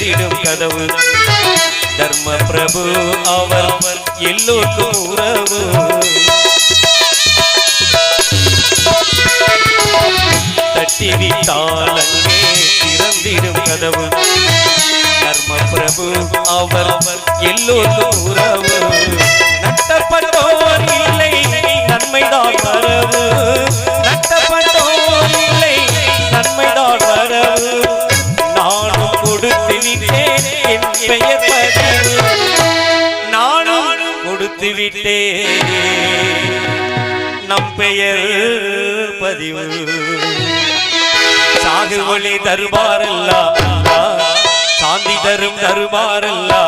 திறந்திடும் கதவு தர்ம பிரபு அவர் எல்லோருக்கும் உறவு தட்டிவிட்டால் அங்கே திறந்திடும் கதவு தர்ம பிரபு அவர் எல்லோருக்கும் உறவு நட்டப்பட்டோர் இல்லை நன்மைதான் வரவு நட்டப்பட்டோர் இல்லை நன்மைதான் வரவு நானும் கொடுத்து விட்டேன் என் பெயர் பதிவு நானும் கொடுத்து விட்டேன் நம் பெயர் பதிவு சாகு ஒளி தருவாரல்லா சாந்தி தரும் தருவாரல்லா